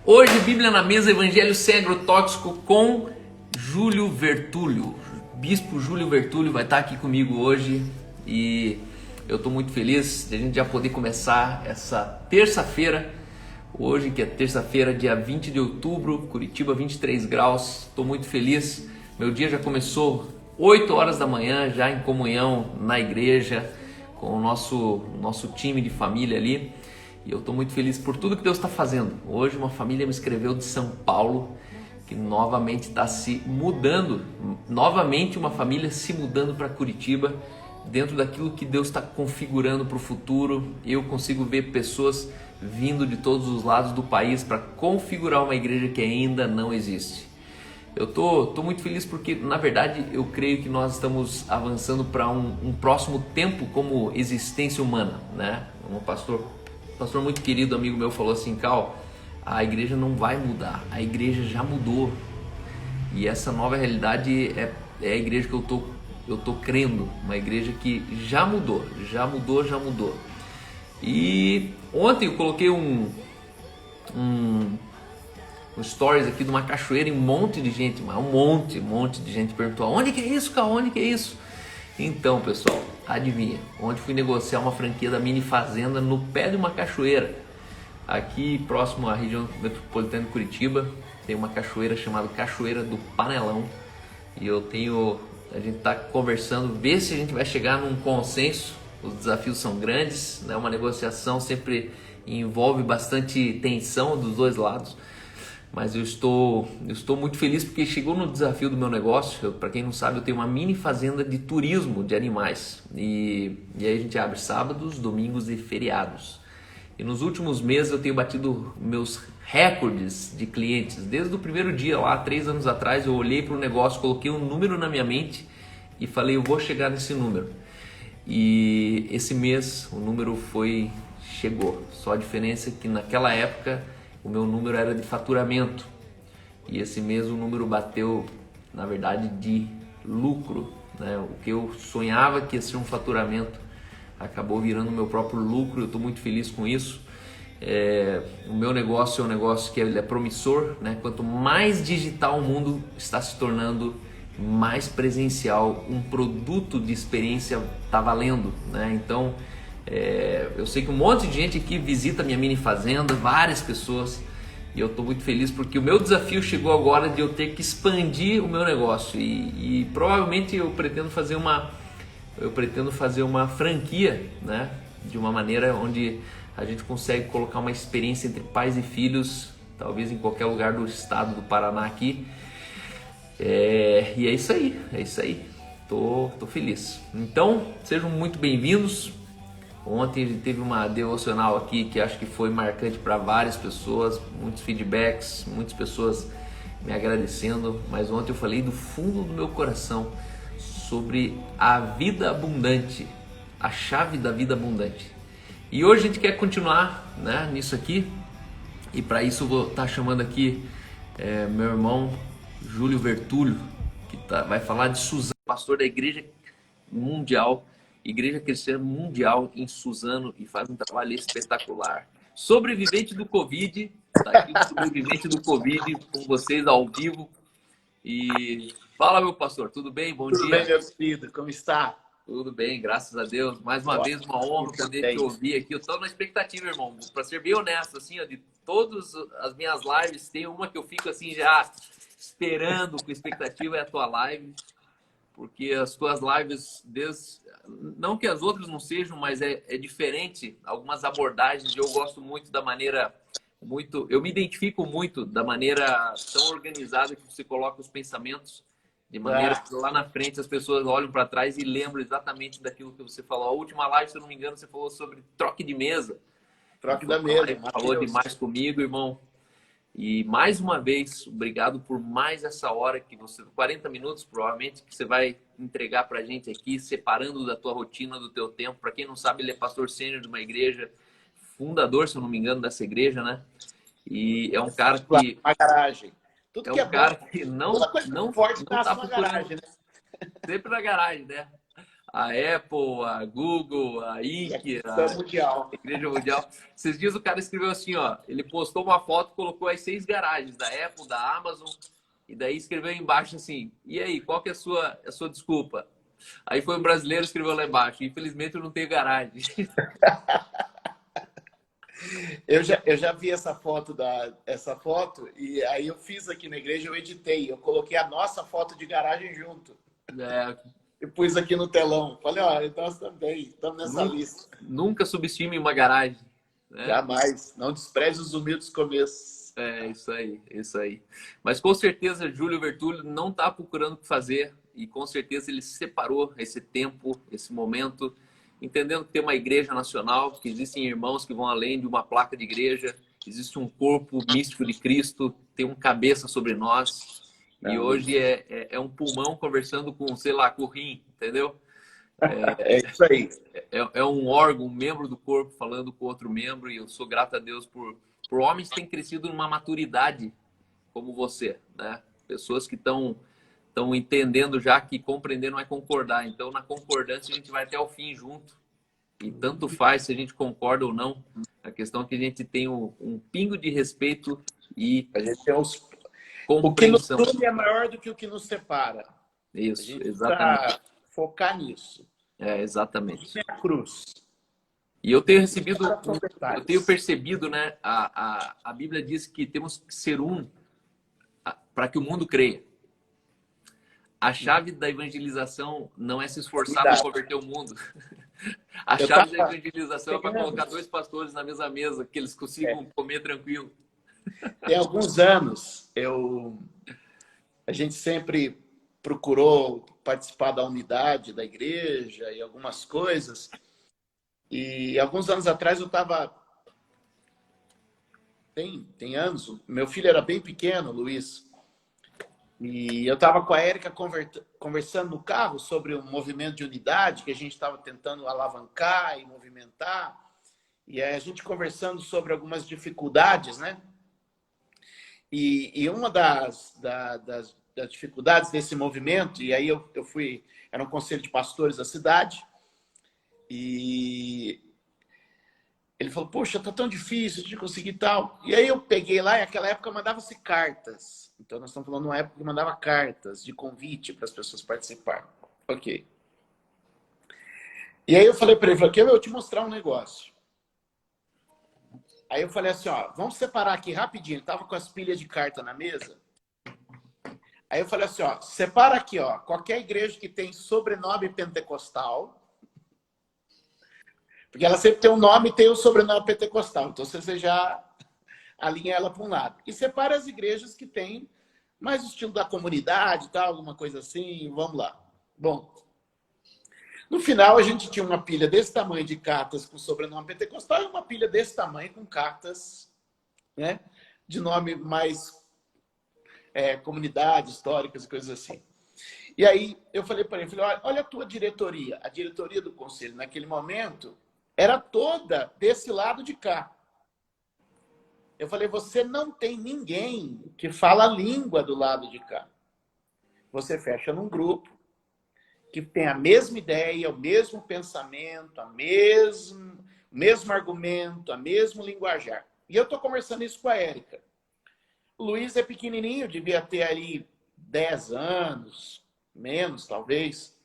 Hoje, Bíblia na Mesa, Evangelho Sem Agrotóxico com Júlio Vertúlio. Bispo Júlio Vertúlio vai estar aqui comigo hoje e eu estou muito feliz de a gente já poder começar essa terça-feira. Hoje, que é terça-feira, dia 20 de outubro, Curitiba, 23 graus. Estou muito feliz. Meu dia já começou 8 horas da manhã, já em comunhão na igreja, com o nosso time de família ali. E eu estou muito feliz por tudo que Deus está fazendo. Hoje uma família me escreveu de São Paulo, que novamente está se mudando. Novamente uma família se mudando para Curitiba, dentro daquilo que Deus está configurando para o futuro. Eu consigo ver pessoas vindo de todos os lados do país para configurar uma igreja que ainda não existe. Eu tô muito feliz porque, na verdade, eu creio que nós estamos avançando para um próximo tempo como existência humana, né? Um pastor muito querido, amigo meu, falou assim: Cal, a igreja não vai mudar, a igreja já mudou. E essa nova realidade é a igreja que eu tô crendo, uma igreja que já mudou. E ontem eu coloquei um stories aqui de uma cachoeira e um monte de gente, mas um monte de gente perguntou: onde que é isso, Cal? Onde que é isso? Então, pessoal, adivinha? Ontem fui negociar uma franquia da Mini Fazenda no pé de uma cachoeira. Aqui próximo à região metropolitana de Curitiba, tem uma cachoeira chamada Cachoeira do Panelão. E a gente está conversando, ver se a gente vai chegar num consenso. Os desafios são grandes, né? Uma negociação sempre envolve bastante tensão dos dois lados. Mas eu estou muito feliz porque chegou no desafio do meu negócio. Para quem não sabe, eu tenho uma mini fazenda de turismo de animais. E aí a gente abre sábados, domingos e feriados. E nos últimos meses eu tenho batido meus recordes de clientes. Desde o primeiro dia lá, 3 anos atrás, eu olhei para o negócio, coloquei um número na minha mente e falei: eu vou chegar nesse número. E esse mês o número chegou. Só a diferença é que naquela época o meu número era de faturamento. E esse mês o número bateu, na verdade, de lucro, né? O que eu sonhava que ia ser um faturamento acabou virando o meu próprio lucro. Eu estou muito feliz com isso. O meu negócio é um negócio que ele é promissor, né? Quanto mais digital o mundo está se tornando, mais presencial um produto de experiência está valendo, né? Então, eu sei que um monte de gente aqui visita minha mini fazenda, várias pessoas, e eu estou muito feliz porque o meu desafio chegou agora de eu ter que expandir o meu negócio e provavelmente eu pretendo fazer uma franquia, né? De uma maneira onde a gente consegue colocar uma experiência entre pais e filhos, talvez em qualquer lugar do estado do Paraná aqui. E é isso aí, tô feliz. Então, sejam muito bem-vindos. Ontem a gente teve uma devocional aqui que acho que foi marcante para várias pessoas, muitos feedbacks, muitas pessoas me agradecendo, mas ontem eu falei do fundo do meu coração sobre a vida abundante, a chave da vida abundante. E hoje a gente quer continuar, né, nisso aqui, e para isso eu vou estar chamando aqui meu irmão Júlio Vertúlio, que vai falar de Suzano, pastor da Igreja Mundial, Igreja Cristã Mundial em Suzano, e faz um trabalho espetacular. Sobrevivente do Covid, tá aqui o sobrevivente do Covid com vocês ao vivo. E fala, meu pastor, tudo bem? Bom dia. Tudo bem, meu querido, como está? Tudo bem, graças a Deus. Mais uma vez, uma honra poder te ouvir aqui. Eu estou na expectativa, irmão. Para ser bem honesto, assim, ó, de todas as minhas lives, tem uma que eu fico assim já esperando com expectativa, é a tua live. Porque as tuas lives, não que as outras não sejam, mas é diferente. Algumas abordagens, eu gosto muito da maneira, eu me identifico muito da maneira tão organizada que você coloca os pensamentos, de maneira que lá na frente as pessoas olham para trás e lembram exatamente daquilo que você falou. A última live, se eu não me engano, você falou sobre troque de mesa. Troque da mesa. Falou demais comigo, irmão. E mais uma vez, obrigado por mais essa hora que 40 minutos provavelmente, que você vai entregar para a gente aqui, separando da tua rotina, do teu tempo. Para quem não sabe, ele é pastor sênior de uma igreja, fundador, se eu não me engano, dessa igreja, né? E é um cara que... Uma garagem. Tudo que é cara bom, que não forte tá nasce na garagem, né? Sempre na garagem, né? a Apple, a Google, a Ike, a Mundial. Igreja Mundial. Esses dias o cara escreveu assim, ó, ele postou uma foto, colocou as 6 garagens da Apple, da Amazon, e daí escreveu embaixo assim, e aí, qual que é a sua desculpa? Aí foi um brasileiro e escreveu lá embaixo, infelizmente eu não tenho garagem. Eu já vi essa foto e aí eu fiz aqui na igreja, eu editei, eu coloquei a nossa foto de garagem junto. É, E pus aqui no telão. Falei, ó, nós também estamos nessa lista. Nunca subestime uma garagem. Né? Jamais. Não despreze os humildes começos. É, isso aí, isso aí. Mas com certeza Júlio Vertúlio não está procurando o que fazer e com certeza ele separou esse tempo, esse momento, entendendo que tem uma igreja nacional, que existem irmãos que vão além de uma placa de igreja, existe um corpo místico de Cristo, tem um cabeça sobre nós. E hoje é um pulmão conversando com, sei lá, com o rim, entendeu? É isso aí. É um órgão, um membro do corpo falando com outro membro. E eu sou grato a Deus por homens que têm crescido numa maturidade como você, né? Pessoas que estão entendendo já que compreender não é concordar. Então, na concordância, a gente vai até o fim junto. E tanto faz se a gente concorda ou não. A questão é que a gente tem um pingo de respeito e a gente tem os... O que nos une é maior do que o que nos separa. Isso, exatamente. Focar nisso. É, exatamente. É a cruz. E eu tenho percebido, né? A Bíblia diz que temos que ser um para que o mundo creia. A chave da evangelização não é se esforçar para converter o mundo. A chave da evangelização é para colocar 2 pastores na mesma mesa, que eles consigam comer tranquilo. Tem alguns anos, a gente sempre procurou participar da unidade da igreja e algumas coisas. E alguns anos atrás eu estava... Tem anos, meu filho era bem pequeno, Luiz. E eu estava com a Érica conversando no carro sobre um movimento de unidade que a gente estava tentando alavancar e movimentar. E aí a gente conversando sobre algumas dificuldades, né? E uma das dificuldades desse movimento, e aí eu fui... Era um conselho de pastores da cidade. E ele falou, poxa, tá tão difícil de conseguir tal. E aí eu peguei lá, e naquela época mandava-se cartas. Então nós estamos falando de uma época que mandava cartas de convite para as pessoas participarem. Ok. E aí eu falei para ele, eu vou te mostrar um negócio. Aí eu falei assim, ó, vamos separar aqui rapidinho. Ele tava com as pilhas de carta na mesa. Aí eu falei assim, ó, separa aqui, ó, qualquer igreja que tem sobrenome pentecostal. Porque ela sempre tem um nome e tem o sobrenome pentecostal. Então você já alinha ela para um lado. E separa as igrejas que têm mais o estilo da comunidade, tal, alguma coisa assim. Vamos lá. Bom, no final a gente tinha uma pilha desse tamanho de cartas com sobrenome pentecostal e uma pilha desse tamanho com cartas, né, de nome mais comunidade, históricas e coisas assim. E aí eu falei para ele, olha a tua diretoria. A diretoria do conselho naquele momento era toda desse lado de cá. Eu falei, você não tem ninguém que fala a língua do lado de cá. Você fecha num grupo que tem a mesma ideia, o mesmo pensamento, o mesmo argumento, o mesmo linguajar. E eu estou conversando isso com a Érica. O Luiz é pequenininho, devia ter ali 10 anos, menos talvez.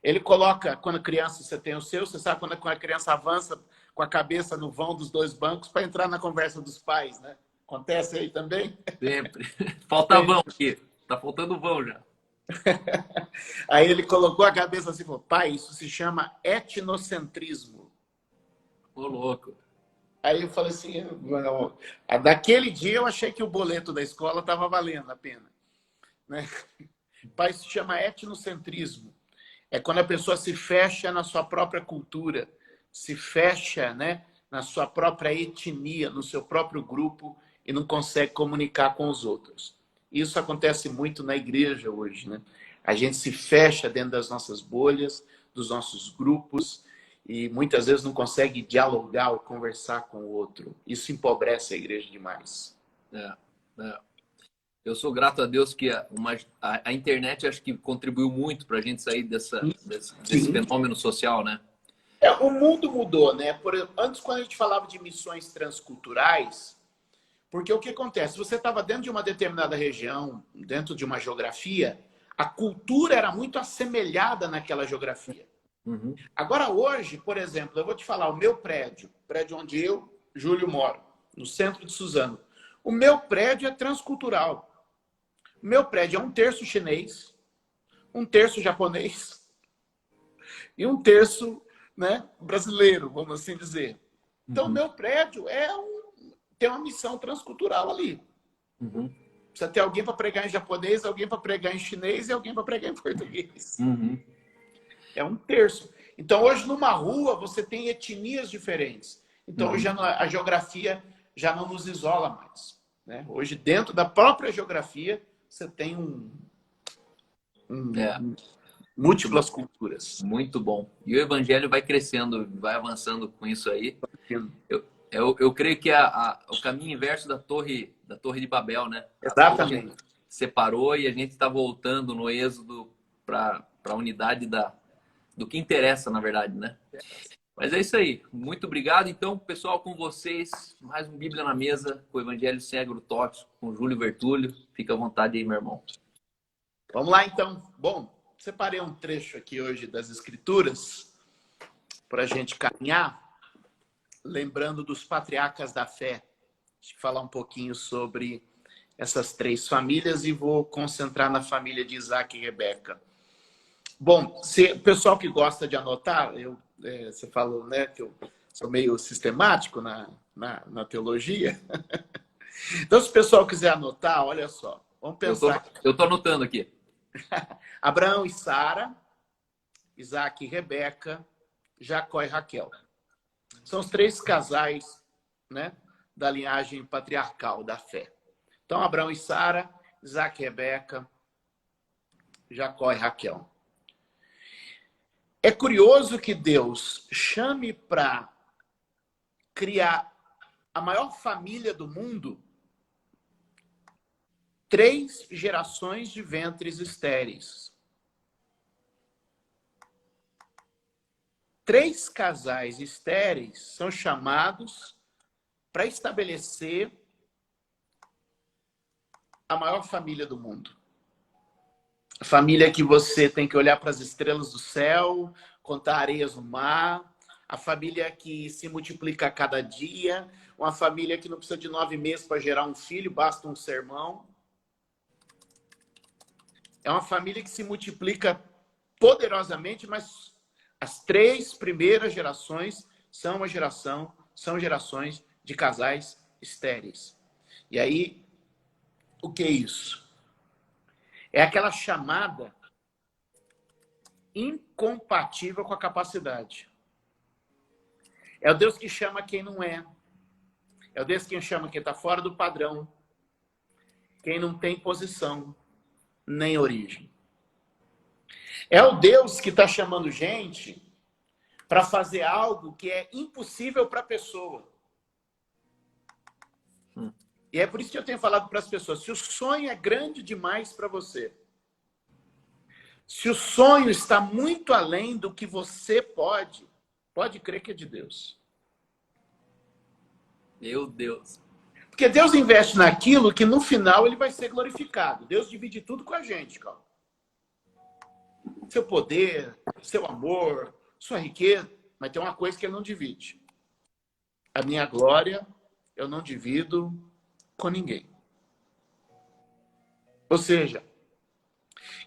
Ele coloca, quando criança você tem o seu, você sabe quando a criança avança com a cabeça no vão dos 2 bancos para entrar na conversa dos pais, né? Acontece aí também? Sempre. Falta vão aqui. Tá faltando vão já. Aí ele colocou a cabeça assim e falou, pai, isso se chama etnocentrismo. Ô, louco. Aí eu falei assim, daquele dia eu achei que o boleto da escola estava valendo a pena. Né? Pai, isso se chama etnocentrismo. É quando a pessoa se fecha na sua própria cultura, se fecha, né, na sua própria etnia, no seu próprio grupo e não consegue comunicar com os outros. Isso acontece muito na igreja hoje, né? A gente se fecha dentro das nossas bolhas, dos nossos grupos e muitas vezes não consegue dialogar ou conversar com o outro. Isso empobrece a igreja demais. eu sou grato a Deus que a internet acho que contribuiu muito para a gente sair desse Sim. fenômeno social, né? O mundo mudou, né? Antes, quando a gente falava de missões transculturais, porque o que acontece? Você estava dentro de uma determinada região, dentro de uma geografia, a cultura era muito assemelhada naquela geografia. Uhum. Agora, hoje, por exemplo, eu vou te falar, o meu prédio onde eu, Júlio, moro, no centro de Suzano, o meu prédio é transcultural. O meu prédio é um terço chinês, um terço japonês e um terço, né, brasileiro, vamos assim dizer. Então, o meu prédio tem uma missão transcultural ali. Uhum. Precisa ter alguém para pregar em japonês, alguém para pregar em chinês e alguém para pregar em português. Uhum. É um terço. Então, hoje, numa rua, você tem etnias diferentes. Então, hoje, a geografia já não nos isola mais, né? Hoje, dentro da própria geografia, você tem múltiplas culturas. Muito bom. E o evangelho vai crescendo, vai avançando com isso aí. Eu creio que o caminho inverso da torre de Babel, né? Exatamente. Separou e a gente está voltando no êxodo para a unidade do que interessa, na verdade, né? Mas é isso aí. Muito obrigado. Então, pessoal, com vocês, mais um Bíblia na Mesa, com o Evangelho Sem Agrotóxico, com o Júlio Vertúlio. Fica à vontade aí, meu irmão. Vamos lá, então. Bom, separei um trecho aqui hoje das Escrituras para a gente caminhar, lembrando dos patriarcas da fé. Deixa eu falar um pouquinho sobre essas três famílias e vou concentrar na família de Isaac e Rebeca. Bom, o pessoal que gosta de anotar, você falou, né, que eu sou meio sistemático na teologia. Então, se o pessoal quiser anotar, olha só, vamos pensar. Eu estou anotando aqui. Abraão e Sara, Isaac e Rebeca, Jacó e Raquel. São os três casais, né, da linhagem patriarcal da fé. Então, Abraão e Sara, Isaac e Rebeca, Jacó e Raquel. É curioso que Deus chame para criar a maior família do mundo 3 gerações de ventres estéreis. 3 casais estéreis são chamados para estabelecer a maior família do mundo. A família que você tem que olhar para as estrelas do céu, contar areias no mar. A família que se multiplica a cada dia. Uma família que não precisa de 9 meses para gerar um filho, basta um sermão. É uma família que se multiplica poderosamente, mas as 3 primeiras gerações são gerações de casais estéreis. E aí, o que é isso? É aquela chamada incompatível com a capacidade. É o Deus que chama quem não é. É o Deus que chama quem está fora do padrão. Quem não tem posição, nem origem. É o Deus que está chamando gente para fazer algo que é impossível para a pessoa. E é por isso que eu tenho falado para as pessoas, se o sonho é grande demais para você, se o sonho está muito além do que você pode crer que é de Deus. Meu Deus. Porque Deus investe naquilo que no final ele vai ser glorificado. Deus divide tudo com a gente, cara. Seu poder, seu amor, sua riqueza, mas tem uma coisa que ele não divide. A minha glória eu não divido com ninguém. Ou seja,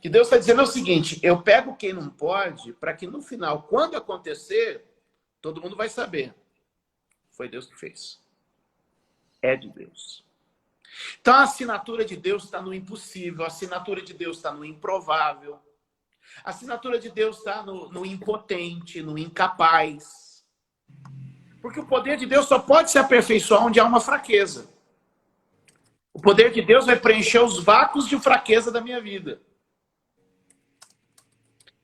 que Deus está dizendo é o seguinte, eu pego quem não pode para que no final, quando acontecer, todo mundo vai saber. Foi Deus que fez. É de Deus. Então a assinatura de Deus está no impossível, a assinatura de Deus está no improvável, a assinatura de Deus está no impotente, no incapaz. Porque o poder de Deus só pode se aperfeiçoar onde há uma fraqueza. O poder de Deus vai preencher os vácuos de fraqueza da minha vida.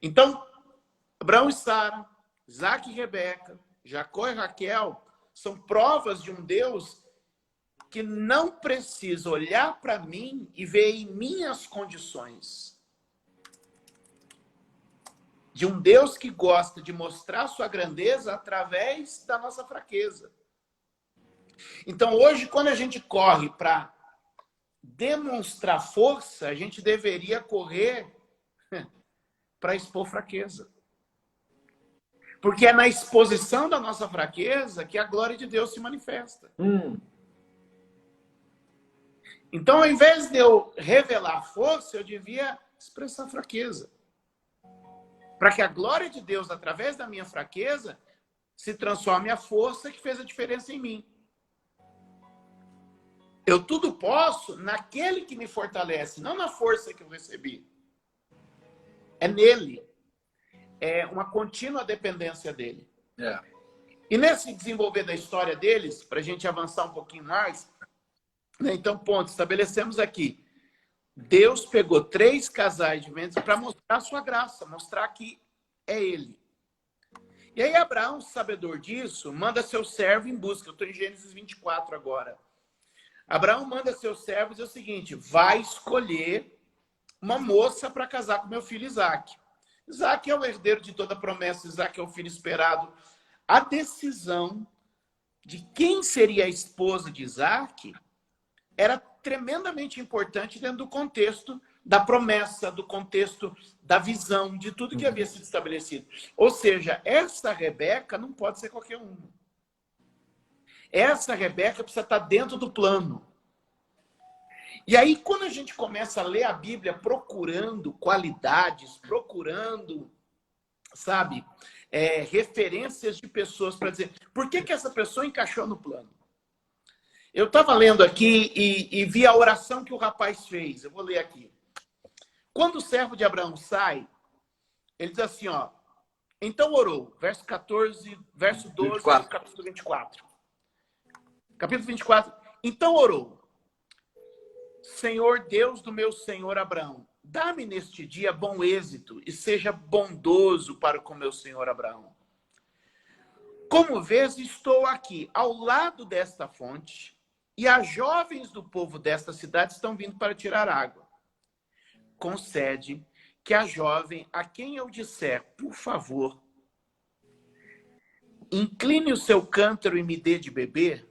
Então, Abraão e Sara, Isaac e Rebeca, Jacó e Raquel são provas de um Deus que não precisa olhar para mim e ver em minhas condições. De um Deus que gosta de mostrar sua grandeza através da nossa fraqueza. Então, hoje, quando a gente corre para demonstrar força, a gente deveria correr para expor fraqueza. Porque é na exposição da nossa fraqueza que a glória de Deus se manifesta. Então, ao invés de eu revelar força, eu devia expressar fraqueza. Para que a glória de Deus, através da minha fraqueza, se transforme a força que fez a diferença em mim. Eu tudo posso naquele que me fortalece, não na força que eu recebi. É nele. É uma contínua dependência dele. E nesse desenvolver da história deles, para a gente avançar um pouquinho mais, né, então, ponto, estabelecemos aqui. Deus pegou 3 casais de ventres para mostrar a sua graça, mostrar que é ele. E aí Abraão, sabedor disso, manda seu servo em busca. Eu estou em Gênesis 24 agora. Abraão manda seus servos dizer o seguinte: vai escolher uma moça para casar com meu filho Isaque. Isaque é o herdeiro de toda a promessa, Isaque é o filho esperado. A decisão de quem seria a esposa de Isaque era tremendamente importante dentro do contexto da promessa, do contexto da visão, de tudo que havia sido estabelecido. Ou seja, essa Rebeca não pode ser qualquer uma. Essa Rebeca precisa estar dentro do plano. E aí, quando a gente começa a ler a Bíblia procurando qualidades, procurando, sabe, referências de pessoas para dizer por que essa pessoa encaixou no plano. Eu estava lendo aqui e vi a oração que o rapaz fez. Eu vou ler aqui. Quando o servo de Abraão sai, ele diz assim, ó. Então orou, verso 14, verso 12, 24. Capítulo 24. Capítulo 24. Então orou. Senhor Deus do meu senhor Abraão, dá-me neste dia bom êxito e seja bondoso para com meu senhor Abraão. Como vês, estou aqui ao lado desta fonte e as jovens do povo desta cidade estão vindo para tirar água. Concede que a jovem a quem eu disser, por favor, incline o seu cântaro e me dê de beber,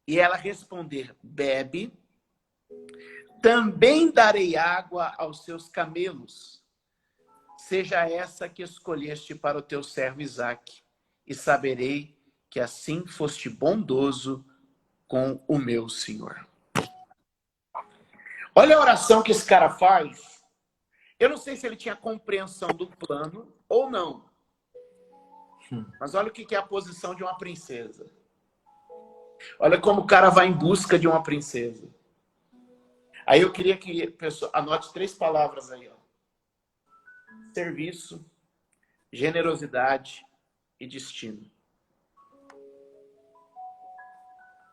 e ela responder, bebe, também darei água aos seus camelos. Seja essa que escolheste para o teu servo Isaque, e saberei que assim foste bondoso com o meu Senhor. Olha a oração que esse cara faz. Eu não sei se ele tinha compreensão do plano ou não. Mas olha o que é a posição de uma princesa. Olha como o cara vai em busca de uma princesa. Aí eu queria que a pessoa anote 3 palavras aí, ó. Serviço, generosidade e destino.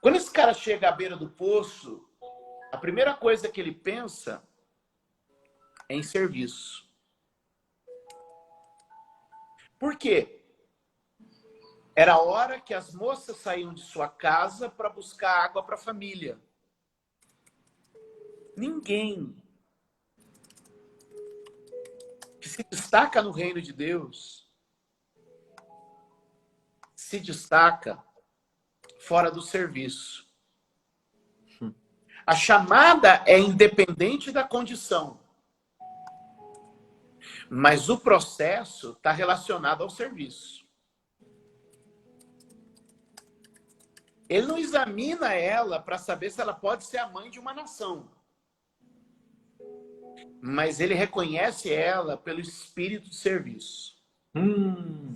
Quando esse cara chega à beira do poço, a primeira coisa que ele pensa é em serviço. Por quê? Era a hora que as moças saíam de sua casa para buscar água para a família. Ninguém que se destaca no reino de Deus se destaca fora do serviço. A chamada é independente da condição, mas o processo está relacionado ao serviço. Ele não examina ela para saber se ela pode ser a mãe de uma nação. Mas ele reconhece ela pelo espírito de serviço.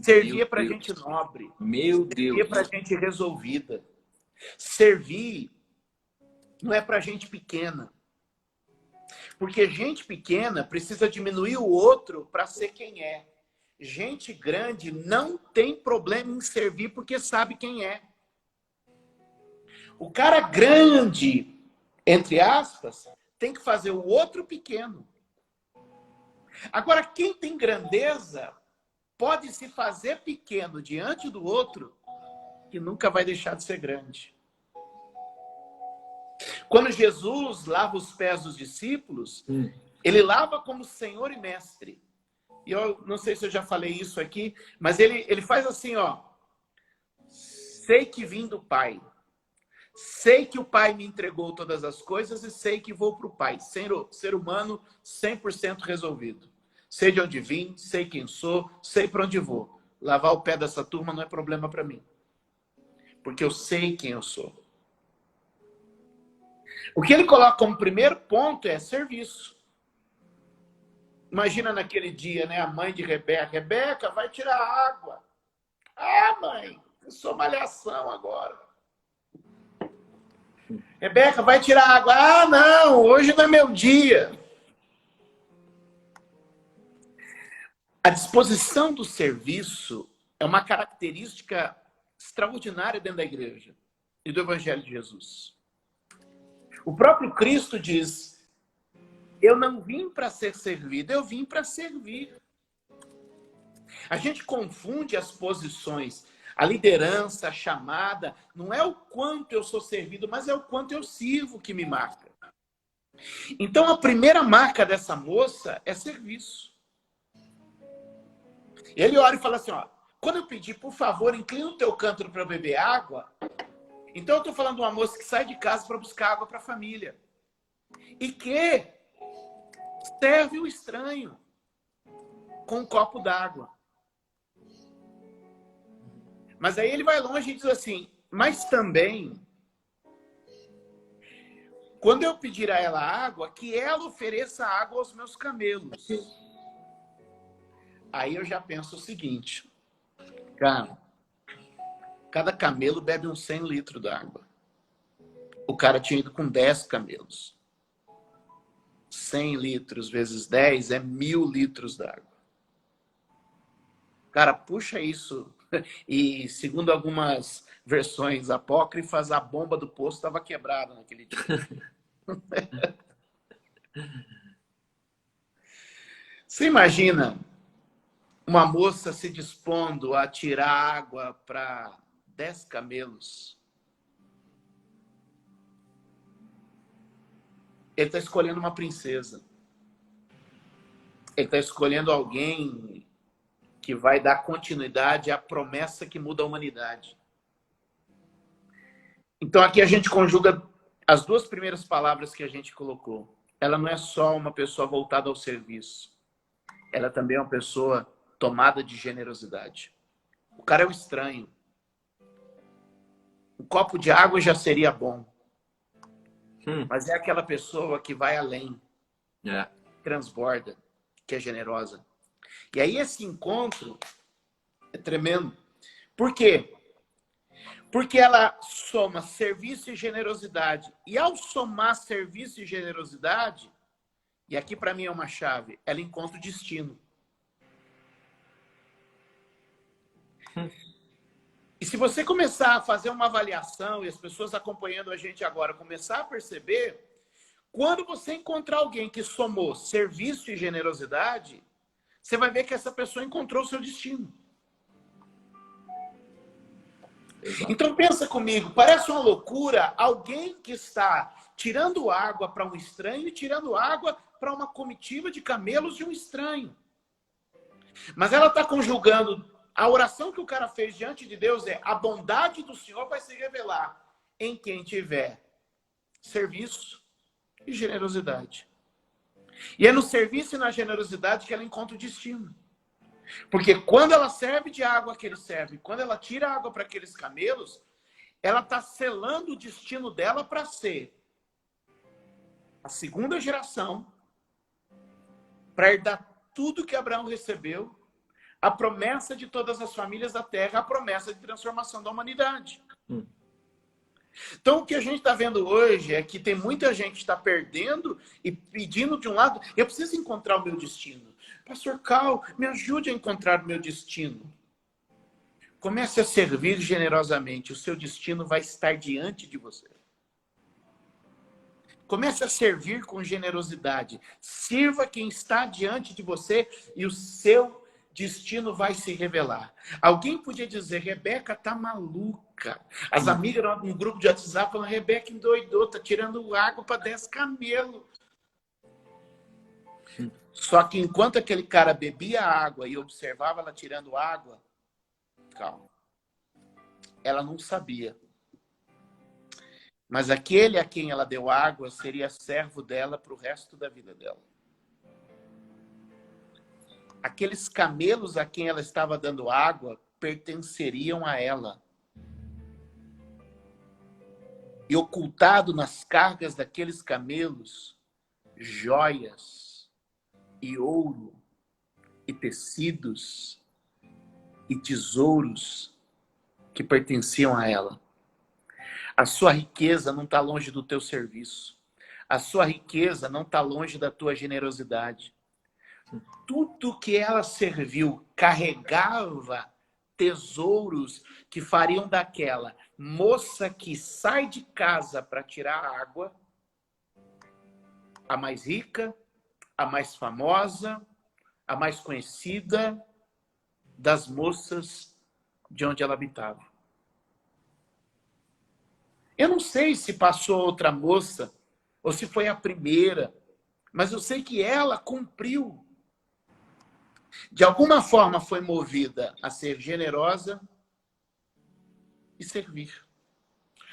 Servir é para gente nobre. Meu Deus. Servir é para gente resolvida. Servir não é para gente pequena. Porque gente pequena precisa diminuir o outro para ser quem é. Gente grande não tem problema em servir porque sabe quem é. O cara grande, entre aspas, tem que fazer o outro pequeno. Agora, quem tem grandeza pode se fazer pequeno diante do outro que nunca vai deixar de ser grande. Quando Jesus lava os pés dos discípulos, ele lava como Senhor e Mestre. E eu não sei se eu já falei isso aqui, mas ele faz assim, ó. Sei que vim do Pai. Sei que o Pai me entregou todas as coisas e sei que vou para o Pai. Ser humano 100% resolvido. Sei de onde vim, sei quem sou, sei para onde vou. Lavar o pé dessa turma não é problema para mim. Porque eu sei quem eu sou. O que ele coloca como primeiro ponto é serviço. Imagina naquele dia, né? A mãe de Rebeca. Rebeca, vai tirar água. Ah, mãe, eu sou malhação agora. Rebeca, vai tirar água. Ah, não, hoje não é meu dia. A disposição do serviço é uma característica extraordinária dentro da igreja e do Evangelho de Jesus. O próprio Cristo diz, eu não vim para ser servido, eu vim para servir. A gente confunde as posições. A liderança, a chamada, não é o quanto eu sou servido, mas é o quanto eu sirvo que me marca. Então, a primeira marca dessa moça é serviço. Ele olha e fala assim, ó, quando eu pedir, por favor, inclina o teu cântaro para beber água, então eu estou falando de uma moça que sai de casa para buscar água para a família. E que serve o estranho com um copo d'água. Mas aí ele vai longe e diz assim, mas também, quando eu pedir a ela água, que ela ofereça água aos meus camelos. Aí eu já penso o seguinte, cara, cada camelo bebe uns 100 litros d'água. O cara tinha ido com 10 camelos. 100 litros vezes 10 é 1.000 litros d'água. Cara, puxa isso. E segundo algumas versões apócrifas, a bomba do poço estava quebrada naquele dia. Você imagina uma moça se dispondo a tirar água para 10 camelos? Ele está escolhendo uma princesa. Ele está escolhendo alguém que vai dar continuidade à promessa que muda a humanidade. Então aqui a gente conjuga as duas primeiras palavras que a gente colocou. Ela não é só uma pessoa voltada ao serviço. Ela também é uma pessoa tomada de generosidade. O cara é um estranho. Um copo de água já seria bom. Mas é aquela pessoa que vai além. Transborda, que é generosa. E aí esse encontro é tremendo. Por quê? Porque ela soma serviço e generosidade. E ao somar serviço e generosidade, e aqui para mim é uma chave, ela encontra o destino. E se você começar a fazer uma avaliação, e as pessoas acompanhando a gente agora começar a perceber, quando você encontrar alguém que somou serviço e generosidade, você vai ver que essa pessoa encontrou o seu destino. Exato. Então pensa comigo, parece uma loucura alguém que está tirando água para um estranho e tirando água para uma comitiva de camelos de um estranho. Mas ela está conjugando, a oração que o cara fez diante de Deus é: a bondade do Senhor vai se revelar em quem tiver serviço e generosidade. E é no serviço e na generosidade que ela encontra o destino. Porque quando ela serve de água que ele serve, quando ela tira água para aqueles camelos, ela está selando o destino dela para ser a segunda geração, para herdar tudo que Abraão recebeu, a promessa de todas as famílias da terra, a promessa de transformação da humanidade. Então, o que a gente está vendo hoje é que tem muita gente que está perdendo e pedindo de um lado, eu preciso encontrar o meu destino. Pastor Cal, me ajude a encontrar o meu destino. Comece a servir generosamente, o seu destino vai estar diante de você. Comece a servir com generosidade. Sirva quem está diante de você e o seu destino vai se revelar. Alguém podia dizer, Rebeca tá maluca. As amigas no grupo de WhatsApp falam, Rebeca endoidou, tá tirando água para 10 camelos. Só que enquanto aquele cara bebia água e observava ela tirando água, calma, ela não sabia. Mas aquele a quem ela deu água seria servo dela para o resto da vida dela. Aqueles camelos a quem ela estava dando água pertenceriam a ela. E ocultado nas cargas daqueles camelos, joias e ouro e tecidos e tesouros que pertenciam a ela. A sua riqueza não está longe do teu serviço. A sua riqueza não está longe da tua generosidade. Tudo que ela serviu carregava tesouros que fariam daquela moça que sai de casa para tirar água a mais rica, a mais famosa, a mais conhecida das moças de onde ela habitava. Eu não sei se passou outra moça ou se foi a primeira, mas eu sei que ela cumpriu. De alguma forma foi movida a ser generosa e servir.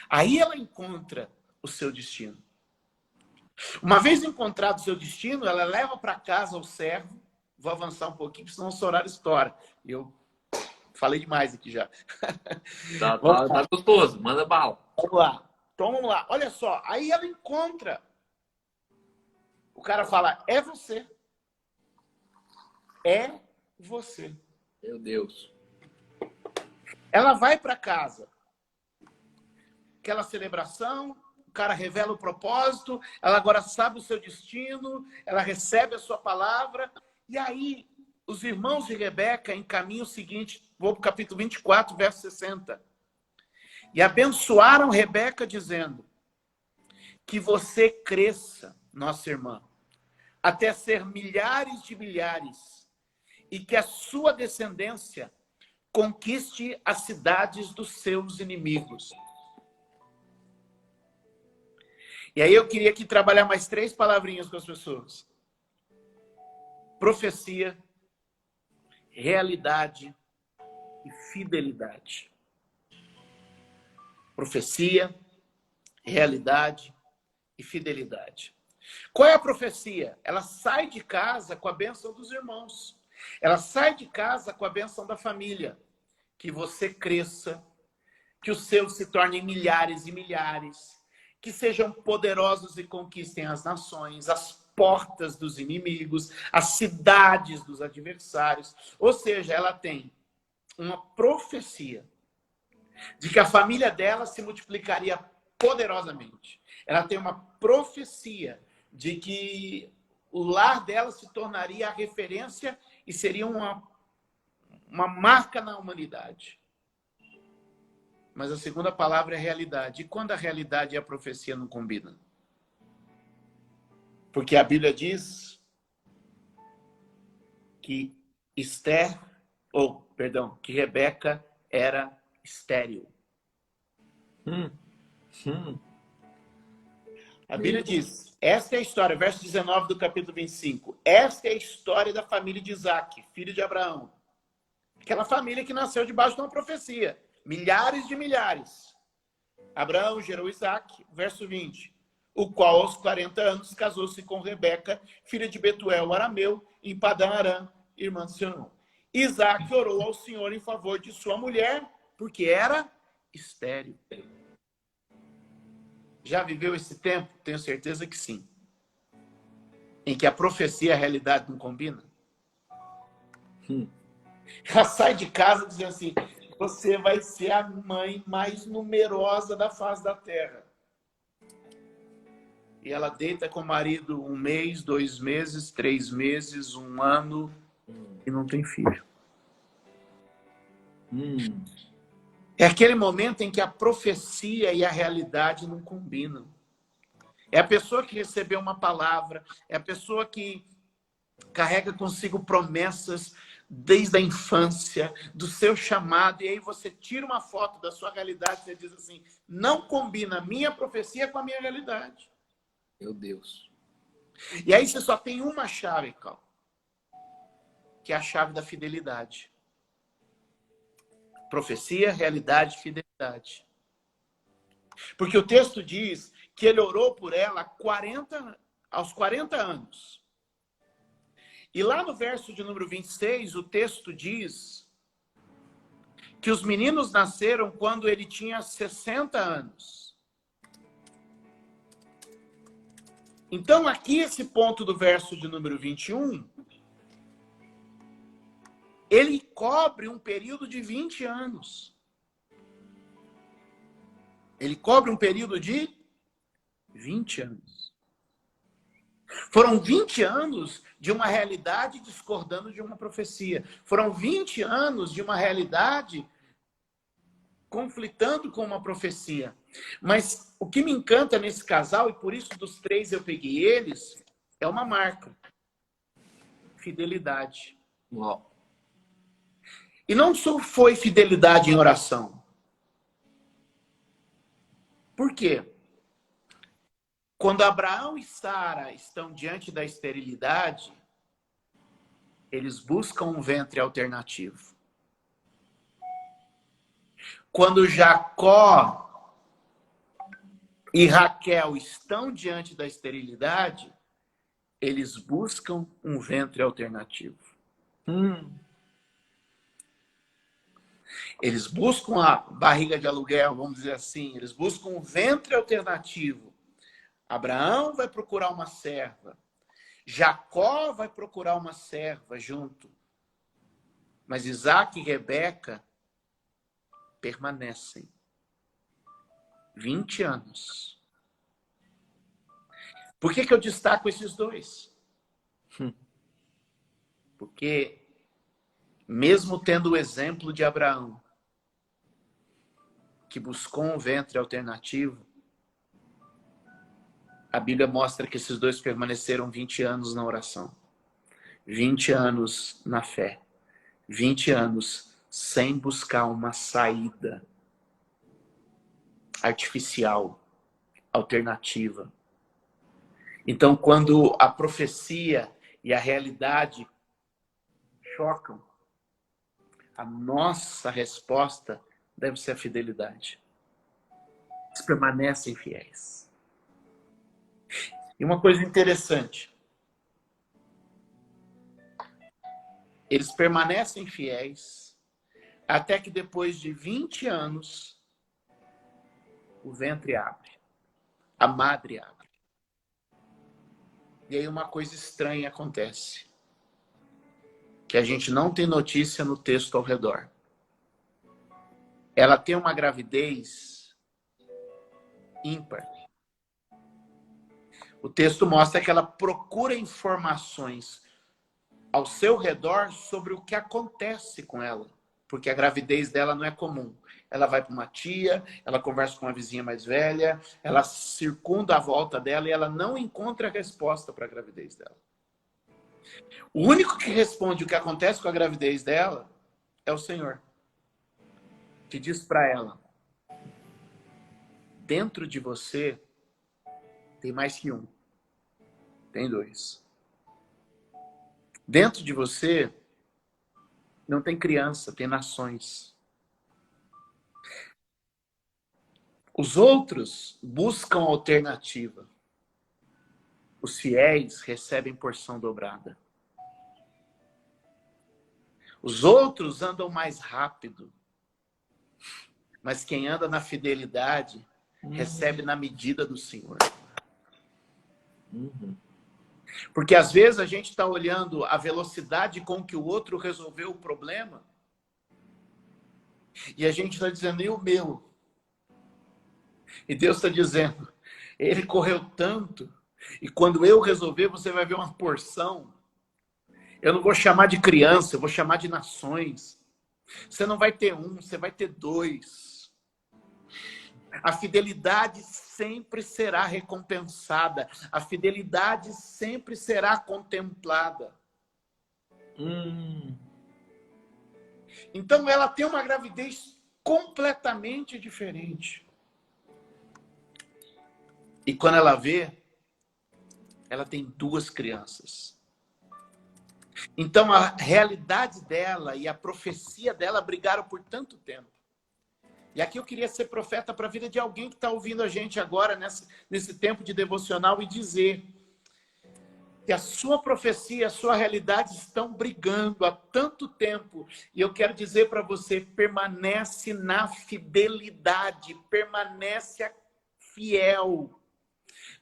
Aí ela encontra o seu destino. Uma vez encontrado o seu destino, ela leva para casa o servo. Vou avançar um pouquinho, senão o horário estoura. Eu falei demais aqui já. Tá gostoso, manda bala. Vamos lá. Então vamos lá. Olha só, aí ela encontra. O cara fala, é você. É você. Meu Deus. Ela vai para casa. Aquela celebração, o cara revela o propósito, ela agora sabe o seu destino, ela recebe a sua palavra. E aí, os irmãos de Rebeca encaminham o seguinte, vou para o capítulo 24, verso 60. E abençoaram Rebeca dizendo, que você cresça, nossa irmã, até ser milhares de milhares, e que a sua descendência conquiste as cidades dos seus inimigos. E aí eu queria aqui trabalhar mais 3 palavrinhas com as pessoas. Profecia, realidade e fidelidade. Profecia, realidade e fidelidade. Qual é a profecia? Ela sai de casa com a bênção dos irmãos. Ela sai de casa com a bênção da família. Que você cresça, que os seus se tornem milhares e milhares, que sejam poderosos e conquistem as nações, as portas dos inimigos, as cidades dos adversários. Ou seja, ela tem uma profecia de que a família dela se multiplicaria poderosamente. Ela tem uma profecia de que o lar dela se tornaria a referência e seria uma marca na humanidade. Mas a segunda palavra é realidade. E quando a realidade e a profecia não combinam? Porque a Bíblia diz que que Rebeca era estéril. A Bíblia diz, esta é a história, verso 19 do capítulo 25. Esta é a história da família de Isaac, filho de Abraão. Aquela família que nasceu debaixo de uma profecia. Milhares de milhares. Abraão gerou Isaac, verso 20. O qual aos 40 anos casou-se com Rebeca, filha de Betuel, arameu, em Padã Arã, irmã do seu irmão. Isaac orou ao Senhor em favor de sua mulher, porque era estéril. Já viveu esse tempo? Tenho certeza que sim. Em que a profecia e a realidade não combinam? Ela sai de casa dizendo assim, você vai ser a mãe mais numerosa da face da terra. E ela deita com o marido 1 mês, 2 meses, 3 meses, 1 ano e não tem filho. É aquele momento em que a profecia e a realidade não combinam. É a pessoa que recebeu uma palavra, é a pessoa que carrega consigo promessas desde a infância, do seu chamado, e aí você tira uma foto da sua realidade e você diz assim, não combina a minha profecia com a minha realidade. Meu Deus. E aí você só tem uma chave, Cal, que é a chave da fidelidade. Profecia, realidade, fidelidade. Porque o texto diz que ele orou por ela aos 40 anos. E lá no verso de número 26, o texto diz que os meninos nasceram quando ele tinha 60 anos. Então, aqui, esse ponto do verso de número 21, ele cobre um período de 20 anos. Ele cobre um período de 20 anos. Foram 20 anos de uma realidade discordando de uma profecia. Foram 20 anos de uma realidade conflitando com uma profecia. Mas o que me encanta nesse casal, e por isso dos três eu peguei eles, é uma marca. Fidelidade. Uau. E não só foi fidelidade em oração. Por quê? Quando Abraão e Sara estão diante da esterilidade, eles buscam um ventre alternativo. Quando Jacó e Raquel estão diante da esterilidade, eles buscam um ventre alternativo. Eles buscam a barriga de aluguel, vamos dizer assim. Eles buscam um ventre alternativo. Abraão vai procurar uma serva. Jacó vai procurar uma serva junto. Mas Isaac e Rebeca permanecem 20 anos. Por que eu destaco esses dois? Porque, mesmo tendo o exemplo de Abraão, que buscou um ventre alternativo, a Bíblia mostra que esses dois permaneceram 20 anos na oração. 20 anos na fé. 20 anos sem buscar uma saída artificial, alternativa. Então, quando a profecia e a realidade chocam, a nossa resposta deve ser a fidelidade. Eles permanecem fiéis. E uma coisa interessante, eles permanecem fiéis até que depois de 20 anos o ventre abre, a madre abre. E aí uma coisa estranha acontece, que a gente não tem notícia no texto ao redor. Ela tem uma gravidez ímpar. O texto mostra que ela procura informações ao seu redor sobre o que acontece com ela. Porque a gravidez dela não é comum. Ela vai para uma tia, ela conversa com uma vizinha mais velha, ela circunda a volta dela e ela não encontra a resposta para a gravidez dela. O único que responde o que acontece com a gravidez dela é o Senhor. Que diz para ela, dentro de você tem mais que um. Tem dois. Dentro de você não tem criança, tem nações. Os outros buscam alternativa. Os fiéis recebem porção dobrada. Os outros andam mais rápido. Mas quem anda na fidelidade recebe na medida do Senhor. Porque às vezes a gente está olhando a velocidade com que o outro resolveu o problema e a gente está dizendo, e o meu? E Deus está dizendo, ele correu tanto e quando eu resolver você vai ver uma porção. Eu não vou chamar de criança, eu vou chamar de nações. Você não vai ter um, você vai ter dois. A fidelidade sempre será recompensada. A fidelidade sempre será contemplada. Então ela tem uma gravidez completamente diferente. E quando ela vê, ela tem 2 crianças. Então a realidade dela e a profecia dela brigaram por tanto tempo. E aqui eu queria ser profeta para a vida de alguém que está ouvindo a gente agora, nesse tempo de devocional, e dizer que a sua profecia, a sua realidade estão brigando há tanto tempo. E eu quero dizer para você, permanece na fidelidade, permanece fiel.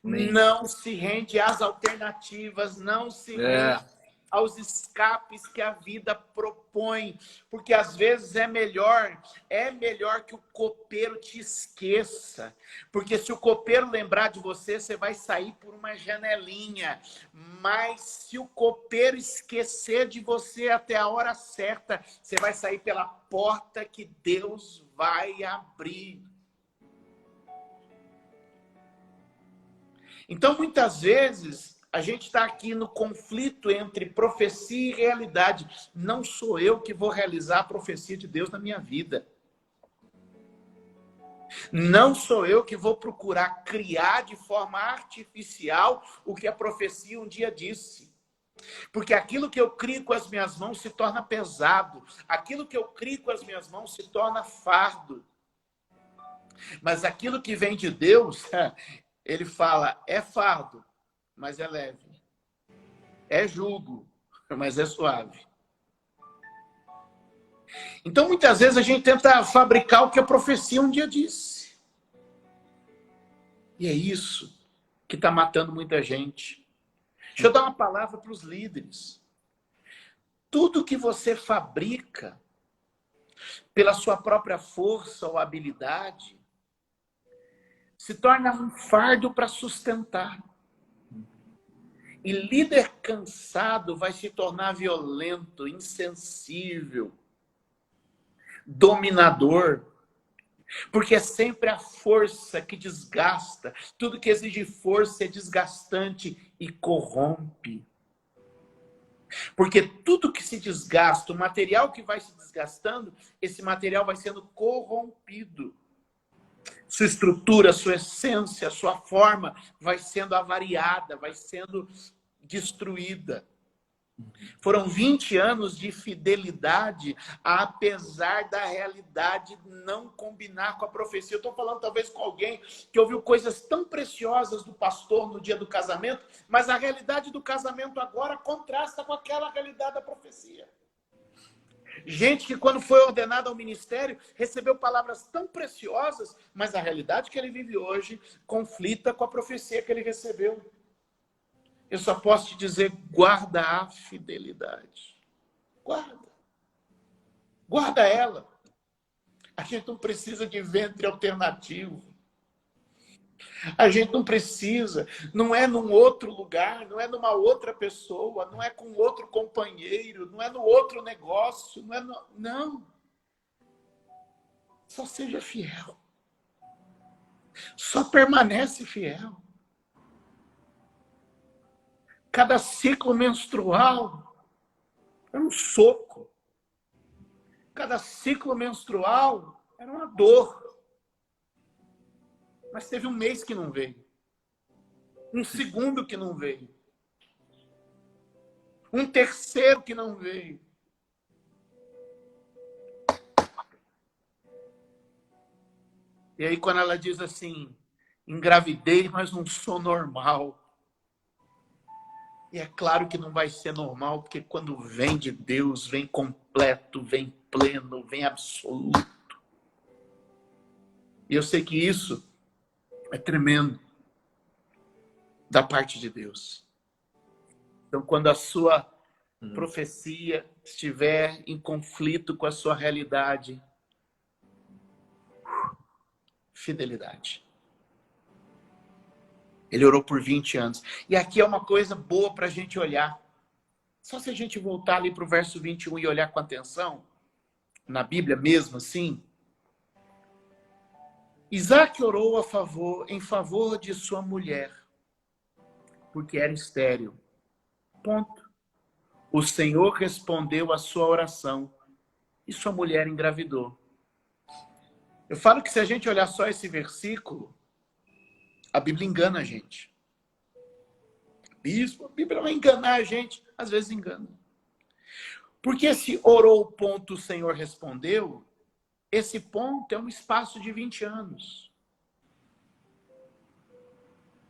Amém. Não se rende às alternativas, não se rende aos escapes que a vida propõe, porque às vezes é melhor que o copeiro te esqueça, porque se o copeiro lembrar de você, você vai sair por uma janelinha, mas se o copeiro esquecer de você até a hora certa, você vai sair pela porta que Deus vai abrir. Então, muitas vezes, a gente está aqui no conflito entre profecia e realidade. Não sou eu que vou realizar a profecia de Deus na minha vida. Não sou eu que vou procurar criar de forma artificial o que a profecia um dia disse. Porque aquilo que eu crio com as minhas mãos se torna pesado. Aquilo que eu crio com as minhas mãos se torna fardo. Mas aquilo que vem de Deus... Ele fala, é fardo, mas é leve. É jugo, mas é suave. Então, muitas vezes, a gente tenta fabricar o que a profecia um dia disse. E é isso que está matando muita gente. Deixa eu dar uma palavra para os líderes. Tudo que você fabrica pela sua própria força ou habilidade se torna um fardo para sustentar. E líder cansado vai se tornar violento, insensível, dominador. Porque é sempre a força que desgasta. Tudo que exige força é desgastante e corrompe. Porque tudo que se desgasta, o material que vai se desgastando, esse material vai sendo corrompido. Sua estrutura, sua essência, sua forma vai sendo avariada, vai sendo destruída. Foram 20 anos de fidelidade, apesar da realidade não combinar com a profecia. Eu estou falando talvez com alguém que ouviu coisas tão preciosas do pastor no dia do casamento, mas a realidade do casamento agora contrasta com aquela realidade da profecia. Gente que quando foi ordenado ao ministério, recebeu palavras tão preciosas, mas a realidade que ele vive hoje conflita com a profecia que ele recebeu. Eu só posso te dizer, guarda a fidelidade. Guarda. Guarda ela. A gente não precisa de ventre alternativo. A gente não precisa, não é num outro lugar, não é numa outra pessoa, não é com outro companheiro, não é no outro negócio, não é não. Só seja fiel. Só permanece fiel. Cada ciclo menstrual era um soco. Cada ciclo menstrual era uma dor. Mas teve um mês que não veio. Um segundo que não veio. Um terceiro que não veio. E aí quando ela diz assim, engravidei, mas não sou normal. E é claro que não vai ser normal, porque quando vem de Deus, vem completo, vem pleno, vem absoluto. E eu sei que isso é tremendo da parte de Deus. Então, quando a sua profecia estiver em conflito com a sua realidade, fidelidade. Ele orou por 20 anos. E aqui é uma coisa boa para a gente olhar. Só se a gente voltar ali para o verso 21 e olhar com atenção, na Bíblia mesmo assim, Isaac orou em favor de sua mulher, porque era estéril. Ponto. O Senhor respondeu a sua oração e sua mulher engravidou. Eu falo que se a gente olhar só esse versículo, a Bíblia engana a gente. Bispo, a Bíblia vai enganar a gente, às vezes engana. Porque se orou, ponto, o Senhor respondeu, esse ponto é um espaço de 20 anos.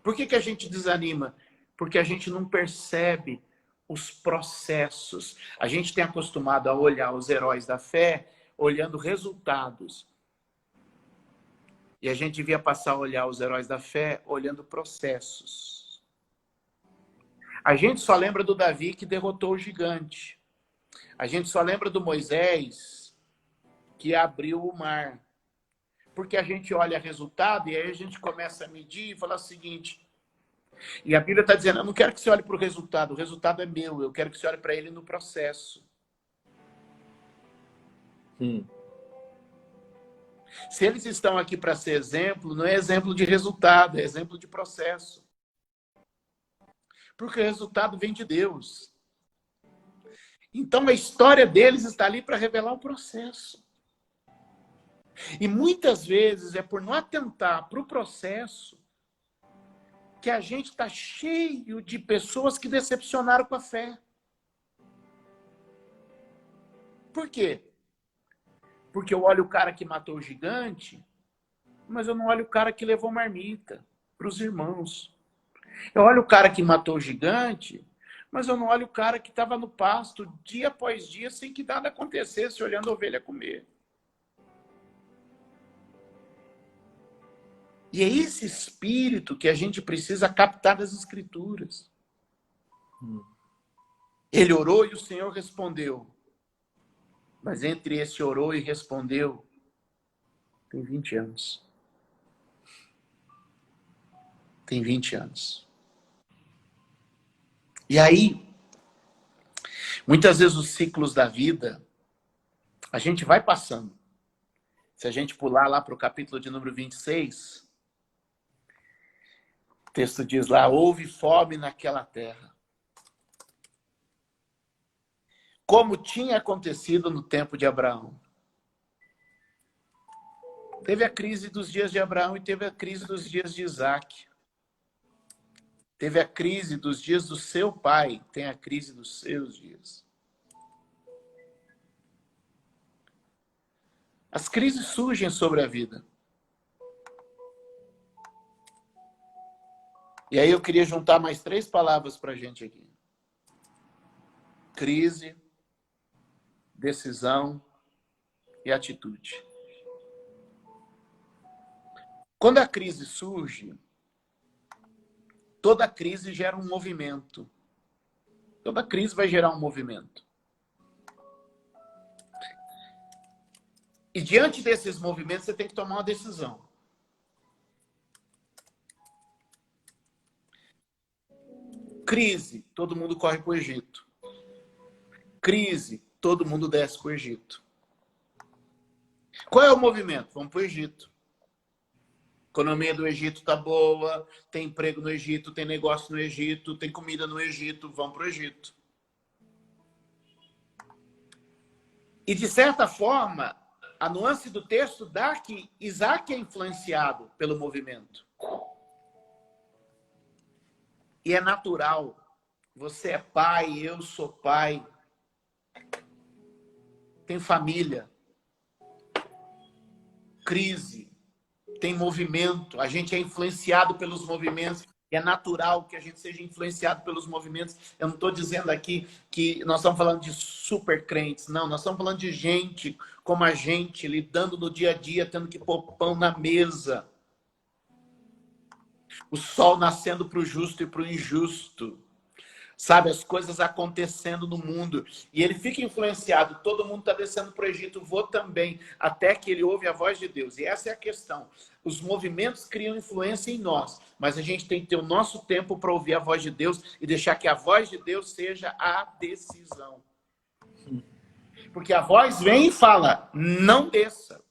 Por que a gente desanima? Porque a gente não percebe os processos. A gente tem acostumado a olhar os heróis da fé olhando resultados. E a gente devia passar a olhar os heróis da fé olhando processos. A gente só lembra do Davi que derrotou o gigante. A gente só lembra do Moisés que abriu o mar. Porque a gente olha resultado e aí a gente começa a medir e falar o seguinte. E a Bíblia está dizendo, eu não quero que você olhe para o resultado é meu, eu quero que você olhe para ele no processo. Se eles estão aqui para ser exemplo, não é exemplo de resultado, é exemplo de processo. Porque o resultado vem de Deus. Então a história deles está ali para revelar o processo. E muitas vezes é por não atentar para o processo que a gente está cheio de pessoas que decepcionaram com a fé. Por quê? Porque eu olho o cara que matou o gigante, mas eu não olho o cara que levou marmita para os irmãos. Eu olho o cara que matou o gigante, mas eu não olho o cara que estava no pasto dia após dia sem que nada acontecesse, olhando a ovelha comer. E é esse espírito que a gente precisa captar das Escrituras. Ele orou e o Senhor respondeu. Mas entre esse orou e respondeu, tem 20 anos. Tem 20 anos. E aí, muitas vezes os ciclos da vida, a gente vai passando. Se a gente pular lá para o capítulo de número 26, o texto diz lá, houve fome naquela terra. Como tinha acontecido no tempo de Abraão. Teve a crise dos dias de Abraão e teve a crise dos dias de Isaac. Teve a crise dos dias do seu pai, tem a crise dos seus dias. As crises surgem sobre a vida. E aí eu queria juntar mais 3 palavras para a gente aqui. Crise, decisão e atitude. Quando a crise surge, toda crise gera um movimento. Toda crise vai gerar um movimento. E diante desses movimentos, você tem que tomar uma decisão. Crise, todo mundo corre para o Egito. Crise, todo mundo desce para o Egito. Qual é o movimento? Vamos para o Egito. A economia do Egito está boa, tem emprego no Egito, tem negócio no Egito, tem comida no Egito, vamos para o Egito. E, de certa forma, a nuance do texto dá que Isaac é influenciado pelo movimento. E é natural. Você é pai, eu sou pai. Tem família. Crise. Tem movimento. A gente é influenciado pelos movimentos. É natural que a gente seja influenciado pelos movimentos. Eu não estou dizendo aqui que nós estamos falando de super crentes. Não, nós estamos falando de gente como a gente, lidando no dia a dia, tendo que pôr pão na mesa. O sol nascendo para o justo e para o injusto. Sabe, as coisas acontecendo no mundo. E ele fica influenciado. Todo mundo está descendo para o Egito, vou também. Até que ele ouve a voz de Deus. E essa é a questão. Os movimentos criam influência em nós. Mas a gente tem que ter o nosso tempo para ouvir a voz de Deus e deixar que a voz de Deus seja a decisão. Porque a voz vem e fala, não desça.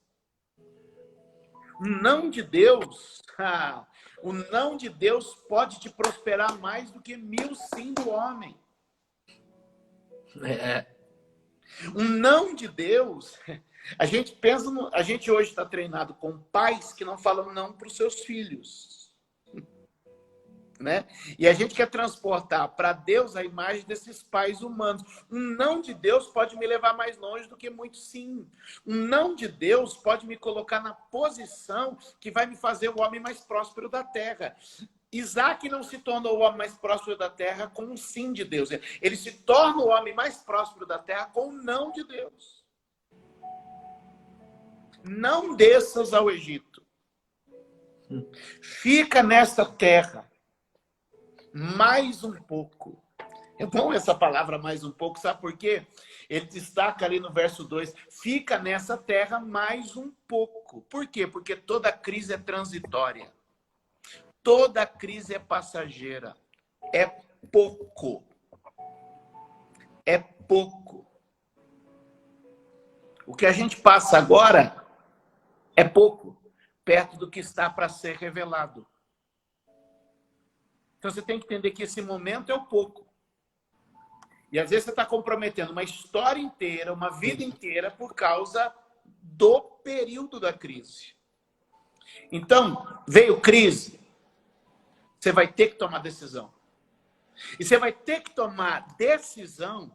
O não de Deus... O não de Deus pode te prosperar mais do que 1000 sim do homem. Um não de Deus, a gente pensa, a gente hoje está treinado com pais que não falam não para os seus filhos, né? E a gente quer transportar para Deus a imagem desses pais humanos. Um não de Deus pode me levar mais longe do que muito sim. Um não de Deus pode me colocar na posição que vai me fazer o homem mais próspero da terra. Isaac não se tornou o homem mais próspero da terra com um sim de Deus. Ele se torna o homem mais próspero da terra com um não de Deus. Não desças ao Egito. Fica nesta terra mais um pouco. É bom essa palavra mais um pouco, sabe por quê? Ele destaca ali no verso 2, fica nessa terra mais um pouco. Por quê? Porque toda crise é transitória. Toda crise é passageira. É pouco. É pouco. O que a gente passa agora é pouco, perto do que está para ser revelado. Então você tem que entender que esse momento é o pouco. E às vezes você está comprometendo uma história inteira, uma vida inteira, por causa do período da crise. Então, veio crise, você vai ter que tomar decisão. E você vai ter que tomar decisão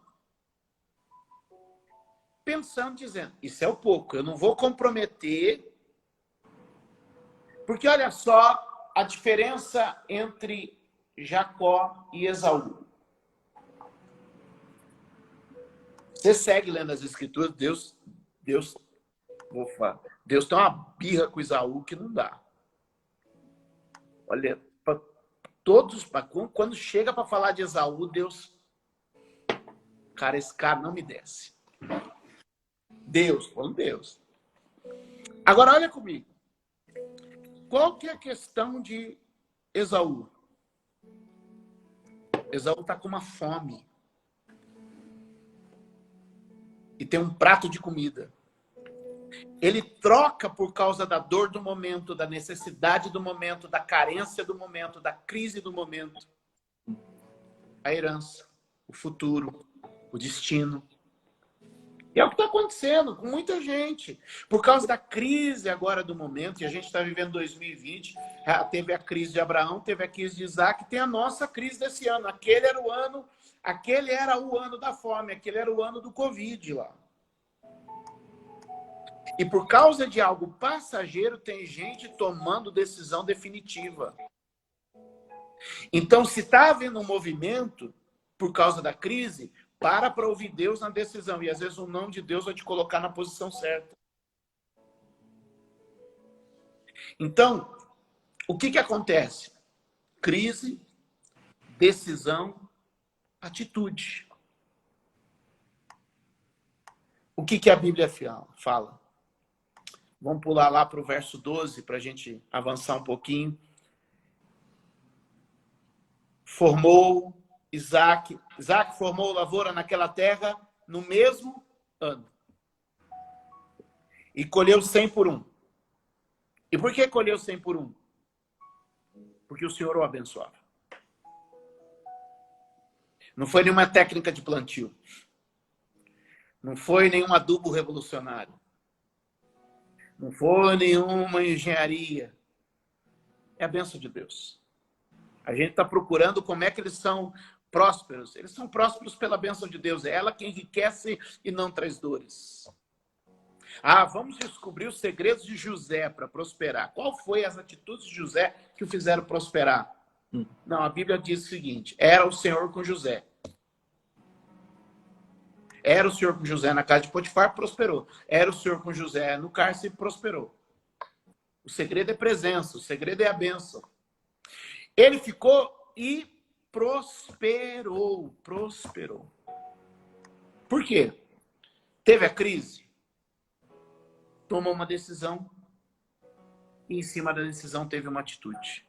pensando, dizendo, isso é o pouco, eu não vou comprometer. Porque olha só a diferença entre Jacó e Esaú. Você segue lendo as escrituras, Deus tem uma birra com Esaú que não dá. Olha, quando chega para falar de Esaú, Deus, cara, esse cara não me desce. Deus. Agora olha comigo. Qual que é a questão de Esaú? Esaú está com uma fome. E tem um prato de comida. Ele troca por causa da dor do momento, da necessidade do momento, da carência do momento, da crise do momento. A herança, o futuro, o destino. E é o que está acontecendo com muita gente. Por causa da crise agora do momento, e a gente está vivendo 2020, teve a crise de Abraão, teve a crise de Isaac, tem a nossa crise desse ano. Aquele era o ano da fome, aquele era o ano do Covid lá. E por causa de algo passageiro, tem gente tomando decisão definitiva. Então, se está havendo um movimento, por causa da crise, para ouvir Deus na decisão. E às vezes o não de Deus vai te colocar na posição certa. Então, o que acontece? Crise, decisão, atitude. O que a Bíblia fala? Vamos pular lá para o verso 12 para a gente avançar um pouquinho. Formou Isaac formou lavoura naquela terra no mesmo ano. E colheu 100 por 1. E por que colheu 100 por 1? Porque o Senhor o abençoava. Não foi nenhuma técnica de plantio. Não foi nenhum adubo revolucionário. Não foi nenhuma engenharia. É a bênção de Deus. A gente está procurando como é que eles são prósperos. Eles são prósperos pela bênção de Deus. É ela quem enriquece e não traz dores. Vamos descobrir os segredos de José para prosperar. Qual foi as atitudes de José que o fizeram prosperar? Não, a Bíblia diz o seguinte: era o Senhor com José. Era o Senhor com José na casa de Potifar, prosperou. Era o Senhor com José no cárcere, prosperou. O segredo é presença, o segredo é a bênção. Ele ficou e prosperou. Por quê? Teve a crise, tomou uma decisão e em cima da decisão teve uma atitude.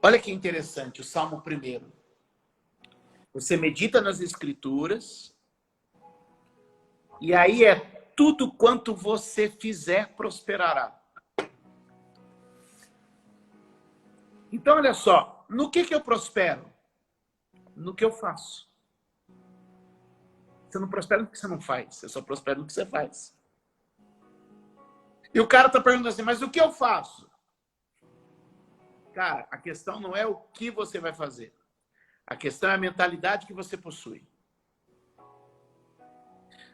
Olha que interessante, o Salmo 1. Você medita nas Escrituras e aí é tudo quanto você fizer prosperará. Então, olha só, no que eu prospero? No que eu faço. Você não prospera no que você não faz, você só prospera no que você faz. E o cara tá perguntando assim, mas o que eu faço? Cara, a questão não é o que você vai fazer. A questão é a mentalidade que você possui.